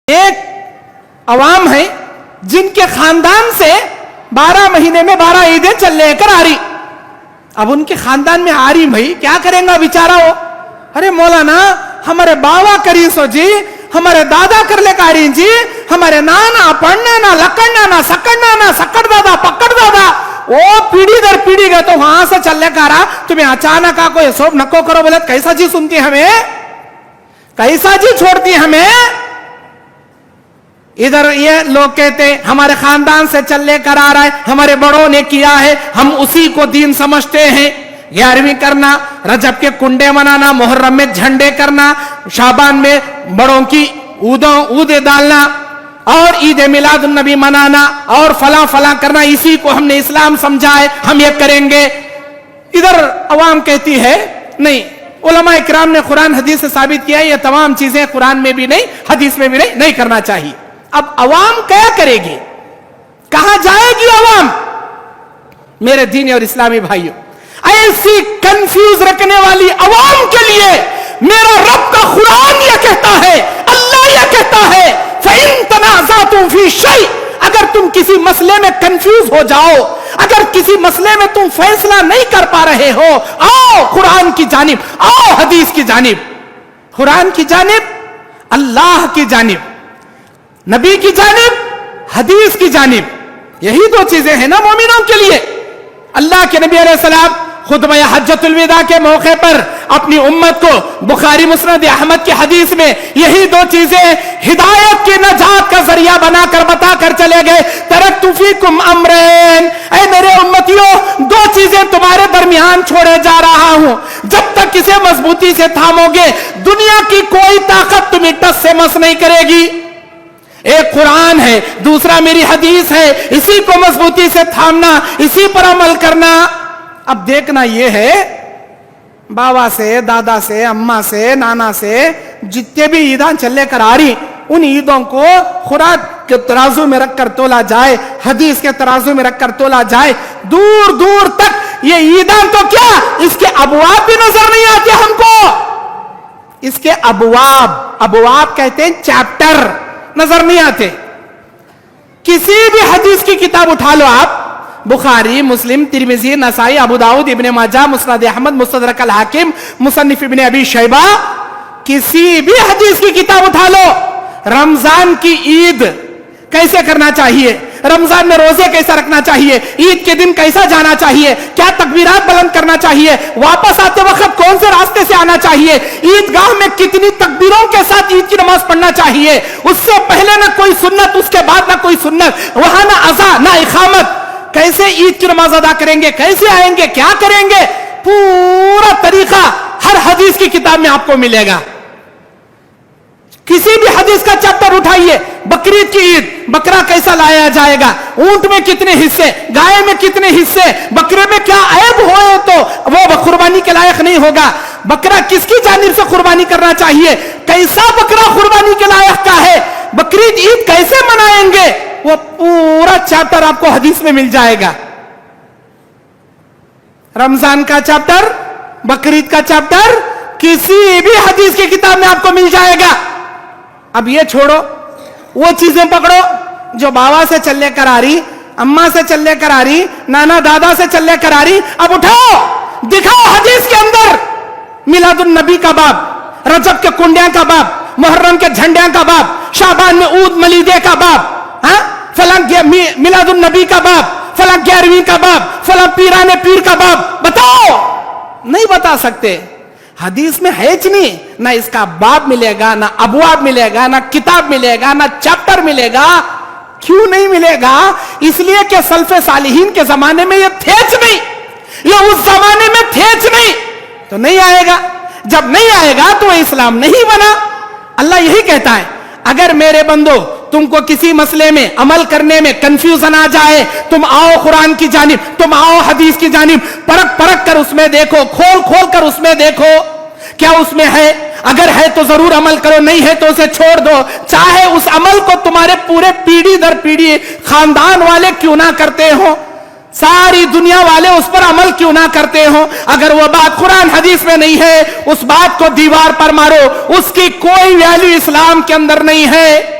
ایک عوام ہے جن کے خاندان سے 12 مہینے میں 12 عیدیں چل لے کر آ رہی. اب ان کے خاندان میں آ رہی بھائی کیا کریں گا بیچارہ ہو. ارے مولانا ہمارے باوا کری سو جی, ہمارے دادا کر لے کاری جی, ہمارے نانا پڑھنے نہ لکڑنا نہ سکڑنا نہ سکڑ دادا پکڑ دادا, وہ پیڑھی در پیڑھی گئے تو وہاں سے چل لے کارا تمہیں اچانک آ کوئی سوب نکو کرو بولے کیسا جی سنتی ہمیں, کیسا جی چھوڑتی ہمیں. ادھر یہ لوگ کہتے ہمارے خاندان سے چل لے کر آ رہا ہے, ہمارے بڑوں نے کیا ہے, ہم اسی کو دین سمجھتے ہیں. 11ویں کرنا, رجب کے کنڈے منانا, محرم میں جھنڈے کرنا, شعبان میں بڑوں کی عودیں ڈالنا, اور عید میلاد النبی منانا, اور فلاں فلاں کرنا, اسی کو ہم نے اسلام سمجھا ہے, ہم یہ کریں گے. ادھر عوام کہتی ہے نہیں, علماء اکرام نے قرآن حدیث سے ثابت کیا ہے یہ تمام چیزیں قرآن میں بھی نہیں حدیث میں بھی نہیں کرنا چاہیے. اب عوام کیا کرے گی, کہاں جائے گی عوام؟ میرے دینی اور اسلامی بھائیوں, ایسی کنفیوز رکھنے والی عوام کے لیے میرا رب کا قرآن یہ کہتا ہے, اللہ یہ کہتا ہے فَإِن تَنَازَعْتُمْ فِي شَيْءٍ, اگر تم کسی مسئلے میں کنفیوز ہو جاؤ, اگر کسی مسئلے میں تم فیصلہ نہیں کر پا رہے ہو, آؤ قرآن کی جانب, آؤ حدیث کی جانب. قرآن کی جانب, اللہ کی جانب, نبی کی جانب, حدیث کی جانب, یہی دو چیزیں ہیں نا مومنوں کے لیے. اللہ کے نبی علیہ السلام خطبہ حجۃ الوداع کے موقع پر اپنی امت کو بخاری مسند احمد کی حدیث میں یہی دو چیزیں ہدایت کی نجات کا ذریعہ بنا کر بتا کر چلے گئے, ترکت فیکم امرین, اے میرے امتیوں دو چیزیں تمہارے درمیان چھوڑے جا رہا ہوں, جب تک اسے مضبوطی سے تھامو گے دنیا کی کوئی طاقت تمہیں ٹس سے مس نہیں کرے گی. ایک قرآن ہے, دوسرا میری حدیث ہے, اسی کو مضبوطی سے تھامنا, اسی پر عمل کرنا. اب دیکھنا یہ ہے بابا سے, دادا سے, اماں سے, نانا سے جتنے بھی عیداں چلے کر آ رہی, ان عیدوں کو قرآن کے ترازو میں رکھ کر تولا جائے, حدیث کے ترازو میں رکھ کر تولا جائے, دور دور تک یہ عیداں تو کیا اس کے ابواب بھی نظر نہیں آتے ہم کو. اس کے ابواب کہتے ہیں چیپٹر, نظر نہیں آتے. کسی بھی حدیث کی کتاب اٹھا لو آپ, بخاری, مسلم, ترمذی, نسائی, ابو داؤد, ابن ماجہ, مسند احمد, مستدرک الحاکم, مصنف ابن ابی شیبہ, کسی بھی حدیث کی کتاب اٹھا لو, رمضان کی عید کیسے کرنا چاہیے, رمضان میں روزے کیسا رکھنا چاہیے, عید کے دن کیسا جانا چاہیے, کیا تکبیرات بلند کرنا چاہیے, واپس آتے وقت کون سے راستے سے آنا چاہیے, عید گاہ میں کتنی تکبیروں کے ساتھ عید کی نماز پڑھنا چاہیے, اس سے پہلے نہ کوئی سنت, اس کے بعد نہ کوئی سنت, وہاں نہ اذان نہ اقامت, کیسے عید کی نماز ادا کریں گے, کیسے آئیں گے, کیا کریں گے, پورا طریقہ ہر حدیث کی کتاب میں آپ کو ملے گا. کسی بھی حدیث کا چیپٹر اٹھائیے, بقرعید کی عید, بکرا کیسا لایا جائے گا, اونٹ میں کتنے حصے, گائے میں کتنے حصے, بکرے میں کیا عیب ہوئے تو وہ قربانی کے لائق نہیں ہوگا, بکرا کس کی جانب سے قربانی کرنا چاہیے, کیسا بکرا قربانی کے لائق کا ہے, بقرعید عید کیسے منائیں گے, وہ پورا چیپٹر آپ کو حدیث میں مل جائے گا. رمضان کا چیپٹر, بقرعید کا چیپٹر کسی بھی حدیث کی کتاب میں آپ کو مل جائے گا. اب یہ چھوڑو, وہ چیزیں پکڑو جو بابا سے چل لے کر آ رہی, اماں سے چل لے کر آ رہی, نانا دادا سے چل لے کر آ رہی. اب اٹھاؤ, دکھاؤ حدیث کے اندر میلاد النبی کا باب, رجب کے کنڈیاں کا باب, محرم کے جھنڈیاں کا باب, شعبان میں عود ملیدے کا باب, فلاں میلاد النبی کا باب, فلاں 11ویں کا باب, فلاں پیرانے پیر کا باب, بتاؤ. نہیں بتا سکتے, حدیث میں ہے نہیں, نہ اس کا باب ملے گا, نہ ابواب ملے گا, نہ کتاب ملے گا, نہ چیپٹر ملے گا. کیوں نہیں ملے گا؟ اس لیے کہ سلف صالحین کے زمانے میں یہ تھیچ نہیں, یہ اس زمانے میں تھیچ نہیں, تو نہیں آئے گا. جب نہیں آئے گا تو وہ اسلام نہیں بنا. اللہ یہی کہتا ہے, اگر میرے بندو تم کو کسی مسئلے میں عمل کرنے میں کنفیوژن آ جائے, تم آؤ قرآن کی جانب, تم آؤ حدیث کی جانب, پرکھ پرکھ کر اس میں دیکھو, کھول کھول کر اس میں دیکھو کیا اس میں ہے. اگر ہے تو ضرور عمل کرو, نہیں ہے تو اسے چھوڑ دو. چاہے اس عمل کو تمہارے پورے پیڑھی در پیڑھی خاندان والے کیوں نہ کرتے ہوں, ساری دنیا والے اس پر عمل کیوں نہ کرتے ہوں, اگر وہ بات قرآن حدیث میں نہیں ہے اس بات کو دیوار پر مارو, اس کی کوئی ویلیو اسلام کے اندر نہیں ہے.